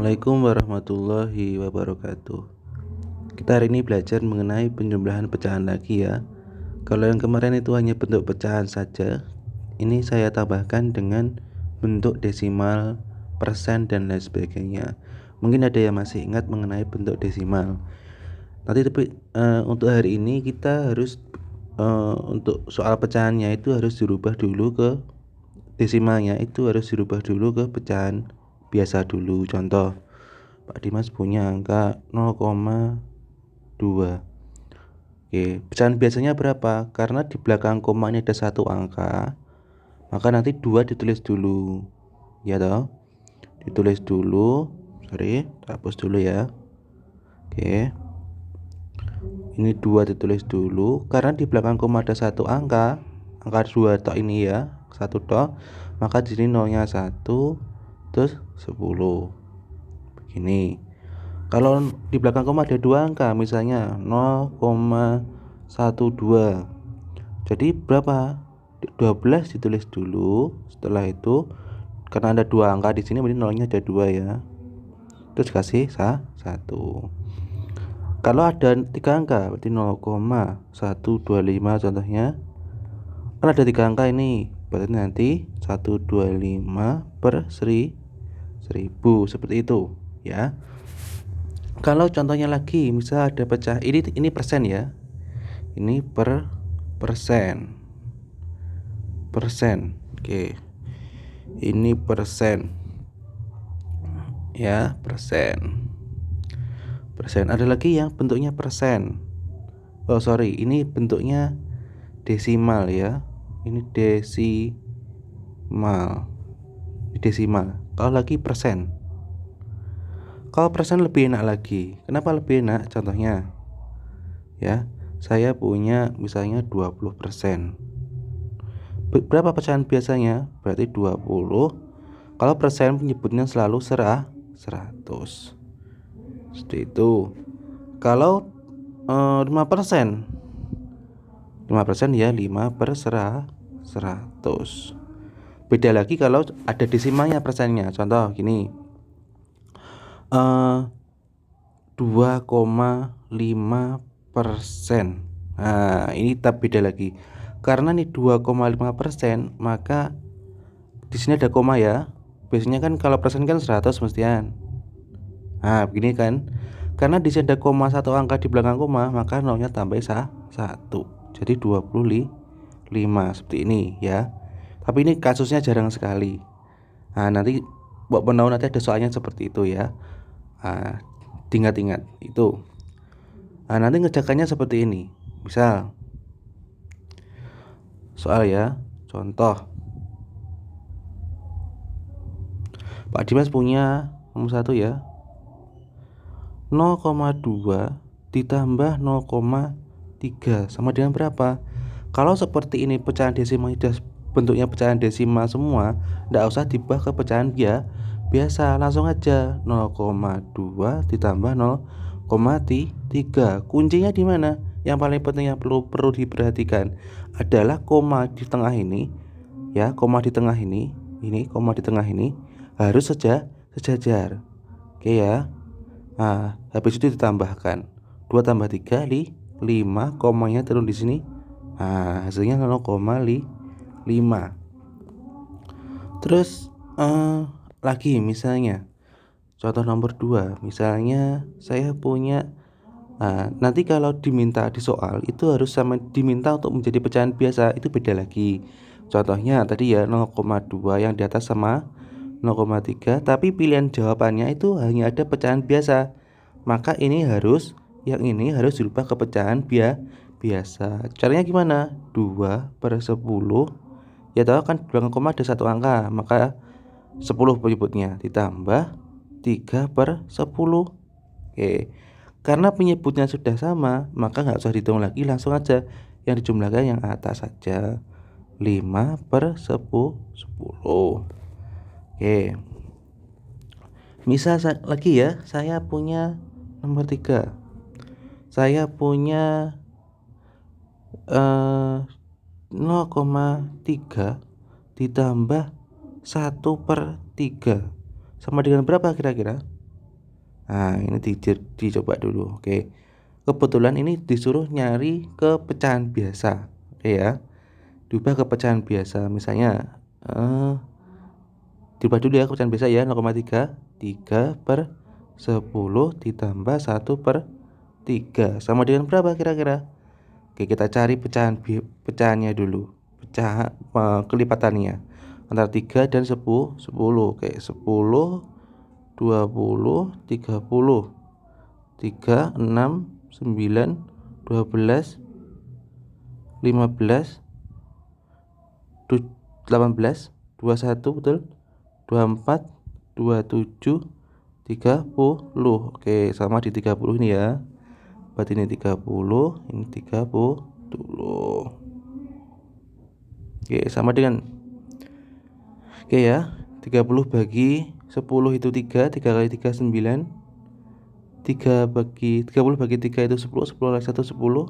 Assalamualaikum warahmatullahi wabarakatuh. Kita hari ini belajar mengenai penjumlahan pecahan lagi ya. Kalau yang kemarin itu hanya bentuk pecahan saja, ini saya tambahkan dengan bentuk desimal, persen, dan lain sebagainya. Mungkin ada yang masih ingat mengenai bentuk desimal. Nanti untuk hari ini kita harus untuk soal pecahannya itu harus dirubah dulu ke desimalnya, itu harus dirubah dulu ke pecahan biasa dulu. Contoh, Pak Dimas punya angka 0,2. Oke, pecahan biasanya berapa? Karena di belakang koma ini ada satu angka, maka nanti 2 ditulis dulu. Ya toh? Ditulis dulu. Sorry, hapus dulu ya. Oke. Ini 2 ditulis dulu karena di belakang koma ada satu angka 2 tok ini ya, 1 tok. Maka di sini nolnya 1 terus 10. Begini. Kalau di belakang koma ada 2 angka, misalnya 0,12. Jadi berapa? 12 ditulis dulu. Setelah itu karena ada 2 angka di sini, berarti nolnya ada 2 ya. Terus kasih 1. Kalau ada 3 angka, berarti 0,125 contohnya. Kan ada 3 angka ini, berarti nanti 125 per 1000 seperti itu ya. Kalau contohnya lagi, misal ada pecah ini persen ya. Ini persen. Oke. Ini persen. Ya, persen. Ada lagi yang bentuknya persen. Oh, sorry, ini bentuknya desimal ya. Ini desimal. Kalau lagi persen. Kalau persen lebih enak lagi. Kenapa lebih enak? Contohnya ya, saya punya misalnya 20%. Berapa pecahan biasanya? Berarti 20. Kalau persen menyebutnya selalu 100. Seperti itu. Kalau 5%. 5% ya 5 per 100. Beda lagi kalau ada desimalnya persennya. Contoh gini, 2,5%. Nah, ini tetap beda lagi. Karena nih 2,5%, maka di sini ada koma ya. Biasanya kan kalau persen kan 100 mestian. Nah, begini kan. Karena di sini ada koma, satu angka di belakang koma, maka nolnya tambah 1. Jadi 25 seperti ini ya. Tapi ini kasusnya jarang sekali. Nah, nanti buat penau nanti ada soalnya seperti itu ya. Nah, ingat itu. Nah, nanti ngerjakannya seperti ini. Misal soal ya, contoh Pak Dimas punya nomor 1 ya, 0,2 ditambah 0,3 sama dengan berapa? Kalau seperti ini pecahan desimal sudah bentuknya pecahan desimal semua, tidak usah diubah ke pecahan biasa, langsung aja 0,2 ditambah 0,3. Kuncinya di mana? Yang paling penting yang perlu diperhatikan adalah koma di tengah ini ya, koma di tengah ini koma di tengah ini harus sejajar. Oke ya. Nah, habis itu ditambahkan 2 tambah 3 5, komanya turun di sini. Nah, hasilnya 0,5. Terus lagi misalnya contoh nomor 2, misalnya saya punya nanti kalau diminta di soal itu harus sama diminta untuk menjadi pecahan biasa, itu beda lagi. Contohnya tadi ya 0,2 yang di atas sama 0,3, tapi pilihan jawabannya itu hanya ada pecahan biasa. Maka ini harus dirubah ke pecahan biasa. Caranya gimana? 2 per 10. Ya tahu kan belakang koma ada satu angka, maka 10 penyebutnya ditambah 3 per 10. Oke. Karena penyebutnya sudah sama, maka nggak usah dihitung lagi, langsung aja yang dijumlahkan yang atas saja. 5 per 10. Oke. Misal lagi ya, saya punya nomor 3. Saya punya 0,3 ditambah 1/3 sama dengan berapa kira-kira? Nah, ini dicoba dulu. Oke. Kebetulan ini disuruh nyari ke pecahan biasa. Oke ya. Diubah ke pecahan biasa. Misalnya diubah dulu ya ke pecahan biasa ya, 0,3. 3/10 ditambah 1/3 sama dengan berapa kira-kira? Oke, kita cari pecahannya dulu. Kelipatannya antara 3 dan 10. Oke, 10, 20, 30, 3, 6, 9, 12, 15, 18, 21, betul, 24, 27, 30. Oke, sama di 30 ini ya. Berarti ini 30, ini 30. Oke, sama dengan ya, 30 bagi 10 itu 3 kali 3 9. 30 bagi 3 itu 10, 10 kali 1 10.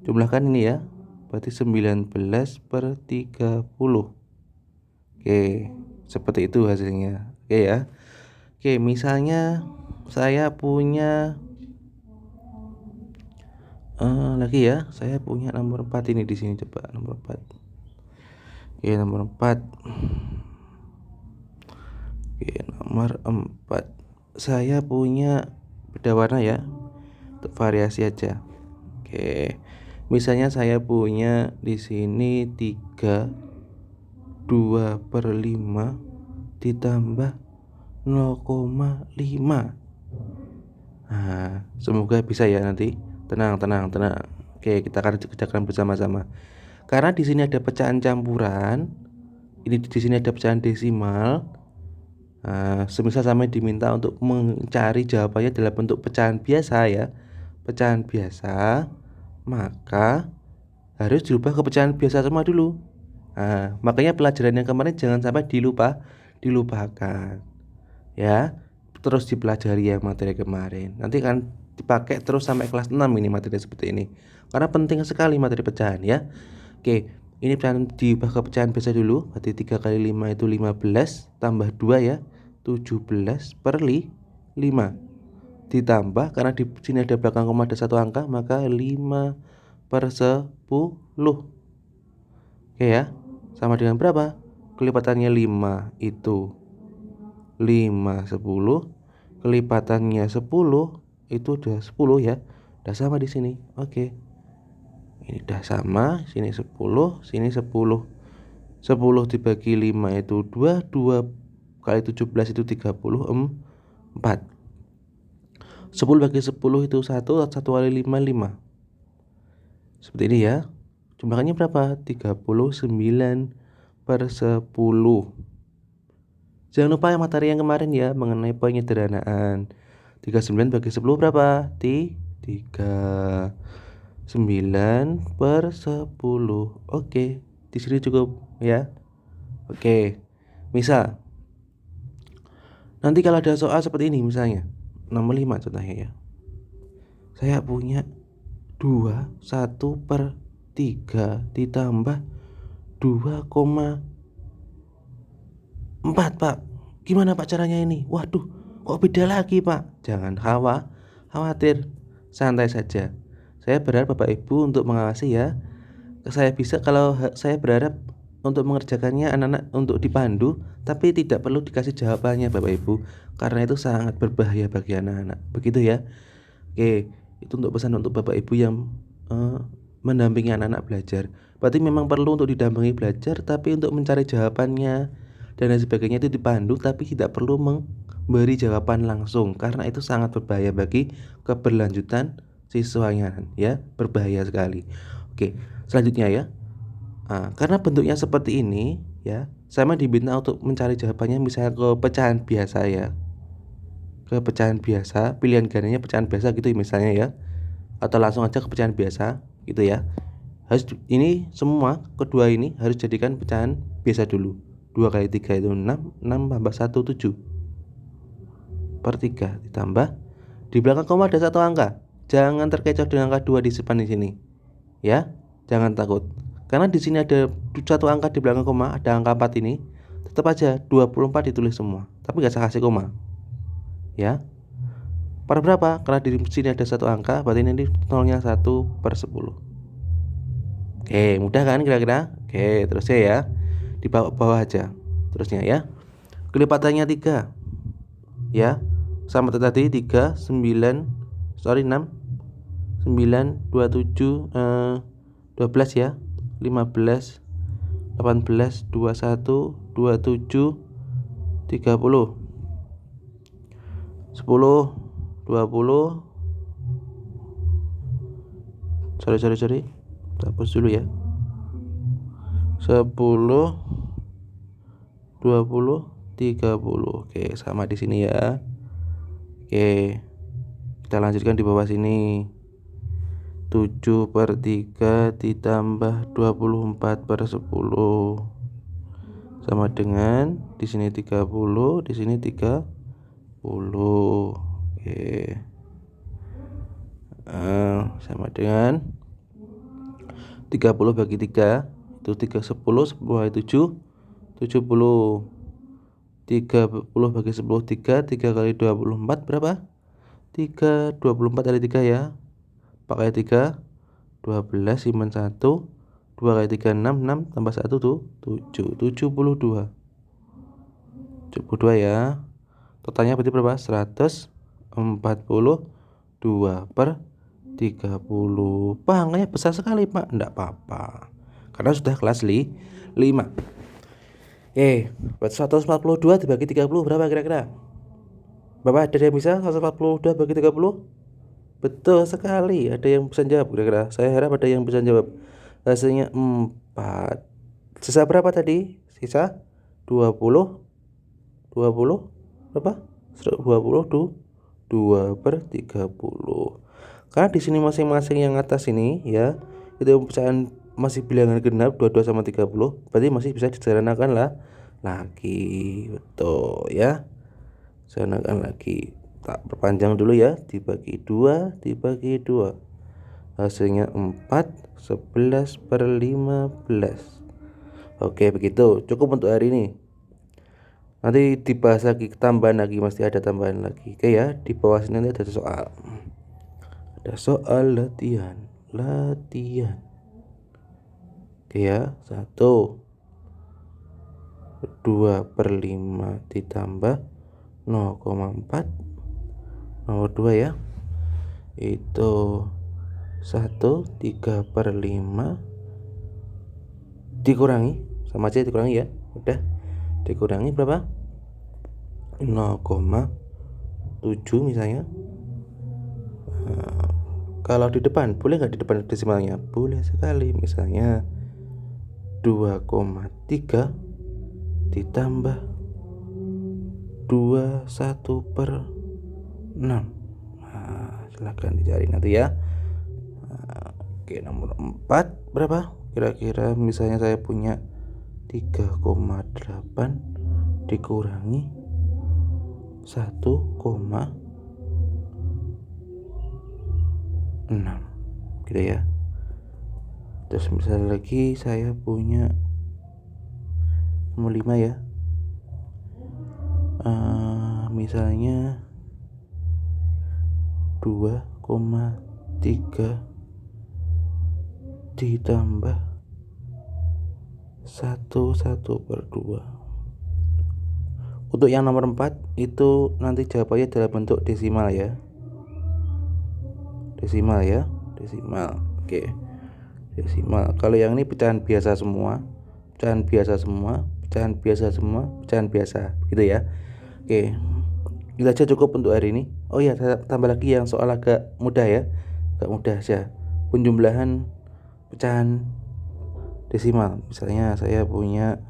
Jumlahkan ini ya. Berarti 19/30. Oke, seperti itu hasilnya. Oke ya. Oke, misalnya saya punya lagi ya. Saya punya nomor 4 ini di sini, coba nomor 4. Oke, nomor 4. Oke, nomor 4. Saya punya beda warna ya. Untuk variasi aja. Oke. Misalnya saya punya di sini 3 2/5 ditambah 0,5. Nah, semoga bisa ya nanti. Tenang. Oke, kita akan kerjakan bersama-sama. Karena di sini ada pecahan campuran, ini di sini ada pecahan desimal. Semisal sama diminta untuk mencari jawabannya dalam bentuk pecahan biasa ya. Pecahan biasa, maka harus dirubah ke pecahan biasa semua dulu. Makanya pelajaran yang kemarin jangan sampai dilupakan. Ya, terus dipelajari yang materi kemarin. Nanti kan dipakai terus sampai kelas 6 ini materi seperti ini. Karena penting sekali materi pecahan ya. Oke, ini pecahan diubah ke pecahan biasa dulu. Berarti 3 kali 5 itu 15 tambah 2 ya. 17/5. Ditambah karena di sini ada belakang koma ada satu angka, maka 5/10. Oke ya. Sama dengan berapa? Kelipatannya 5 itu 5/10. Kelipatannya 10 itu udah 10 ya. Udah sama di sini. Oke. Ini udah sama, sini 10, sini 10. 10 dibagi 5 itu 2, 2 kali 17 itu 34. 10 bagi 10 itu 1, 1 kali 5, 5. Seperti ini ya. Jumlahnya berapa? 39/10. Jangan lupa yang materi yang kemarin ya, mengenai penyederhanaan. 39 bagi 10 berapa? 3. 9/10. Oke, di sini cukup ya. Oke. Misal nanti kalau ada soal seperti ini misalnya nomor 5 contohnya ya. Saya punya 1/3 ditambah 2,4, Pak. Gimana Pak caranya ini? Waduh, kok beda lagi, Pak? Jangan khawatir. Santai saja. Saya berharap Bapak Ibu untuk mengawasi ya. Kalau saya berharap untuk mengerjakannya anak-anak untuk dipandu, tapi tidak perlu dikasih jawabannya Bapak Ibu, karena itu sangat berbahaya bagi anak-anak. Begitu ya. Oke, itu untuk pesan untuk Bapak Ibu yang mendampingi anak-anak belajar. Berarti memang perlu untuk didampingi belajar, tapi untuk mencari jawabannya dan lain sebagainya itu dipandu, tapi tidak perlu memberi jawaban langsung, karena itu sangat berbahaya bagi keberlanjutan siswanya ya, berbahaya sekali. Oke, selanjutnya ya. Karena bentuknya seperti ini ya, saya diminta untuk mencari jawabannya misalnya ke pecahan biasa ya. Ke pecahan biasa, pilihan gandanya pecahan biasa gitu misalnya ya. Atau langsung aja ke pecahan biasa gitu ya. Ini semua kedua ini harus jadikan pecahan biasa dulu. 2 kali 3 itu 6, 6 tambah 1 7/3 ditambah di belakang koma ada satu angka. Jangan terkecoh dengan angka 2 di depan di sini. Ya, jangan takut. Karena di sini ada satu angka di belakang koma, ada angka 4 ini. Tetap aja 24 ditulis semua, tapi gak usah kasih koma. Ya. Per berapa? Karena di sini ada satu angka, berarti ini nolnya 1/10. Oke, mudah kan kira-kira? Oke, terusnya ya. Di bawah aja. Terusnya ya. Kelipatannya 3. Ya. Sama tadi 3, 9, 6, 9, 27, 12 ya. 15, 18, 21, 27, 30, 10, 20. Sorry. Hapus dulu ya. 10, 20, 30. Oke, sama di sini ya. Oke. Kita lanjutkan di bawah sini. 7/3 ditambah 24/10 sama dengan di sini 30, di sini 30. Oke. Sama dengan 30 bagi 3 itu 3, 10, 10 kali 7, 70. 30 bagi 10, 3 kali 24 berapa? 3, 24 kali 3 ya. Pakai 3, 12, simpan 1, 2 kali 3, 6 tambah 1 tuh 7, 72 ya. Totalnya berarti berapa? 142/30. Pak, angkanya besar sekali Pak. Enggak apa-apa, karena sudah kelas 5. 142 dibagi 30 berapa kira-kira? Bapak ada yang bisa 142 bagi 30? Betul sekali, ada yang bisa jawab kira-kira. Saya harap ada yang bisa jawab. Hasilnya 4. Sisa berapa tadi? Sisa 20 berapa? 2/30. Karena di sini masing-masing yang atas ini ya, itu pecahan masih bilangan genap 22 sama 30, berarti masih bisa disederhanakan lah lagi. Betul ya. Sederhanakan lagi. Tak perpanjang dulu ya, dibagi 2 hasilnya 4, 11/15. Oke, begitu cukup untuk hari ini. Nanti dibahas lagi, tambahan lagi, masih ada tambahan lagi. Oke ya, di bawah sini nanti ada soal. Ada soal latihan. Oke ya, 1, 2/5 ditambah 0,4. Nomor 2 ya. Itu 1, 3/5 dikurangi, sama aja dikurangi ya. Udah, dikurangi berapa? 0,7 misalnya. Kalau di depan, boleh nggak di depan desimalnya? Boleh sekali. Misalnya 2,3 ditambah 21/6. Silahkan dicari nanti ya. Oke, nomor 4 berapa? Kira-kira misalnya saya punya 3,8 dikurangi 1,6 gitu ya. Terus misalnya lagi saya punya nomor 5 ya. Misalnya 2,3 ditambah 1/2. Untuk yang nomor 4 itu nanti jawabannya dalam bentuk desimal ya. Desimal. Oke. Desimal. Kalau yang ini pecahan biasa semua. Gitu ya. Oke. Itu aja cukup untuk hari ini. Oh ya, saya tambah lagi yang soal agak mudah ya. Agak mudah aja. Penjumlahan pecahan desimal. Misalnya saya punya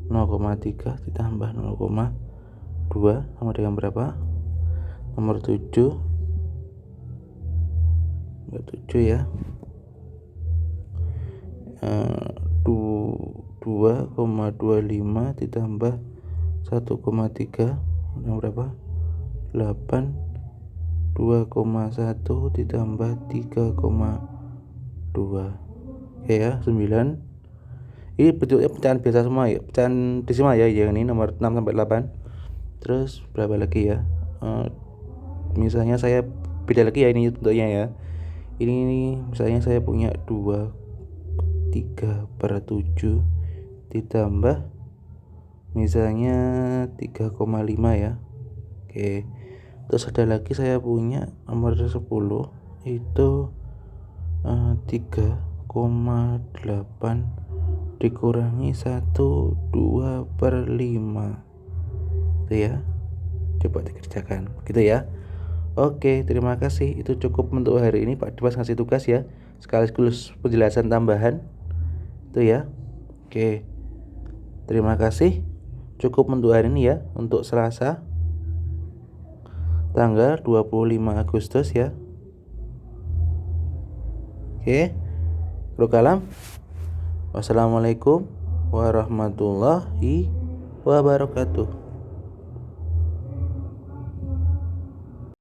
0,3 ditambah 0,2 sama dengan berapa? Nomor 7 ya. 2,25 ditambah 1,3 sama berapa? 8. 2,1 ditambah 3,2. Oke ya, 9. Ini bentuknya pecahan biasa semua ya, pecahan desimal ya, yang ini nomor 6 sampai 8. Terus berapa lagi ya? misalnya saya beda lagi ya ini bentuknya ya. Ini misalnya saya punya 23/7 ditambah misalnya 3,5 ya. Oke. Terus ada lagi saya punya nomor 10 itu 3,8 dikurangi 1/2/5 itu ya. Coba dikerjakan gitu ya. Oke, terima kasih. Itu cukup untuk hari ini Pak Dimas ngasih tugas ya. Sekaligus penjelasan tambahan itu ya. Oke. Terima kasih. Cukup untuk hari ini ya, untuk Selasa tanggal 25 Agustus ya. Oke. Kalam. Wassalamualaikum warahmatullahi wabarakatuh.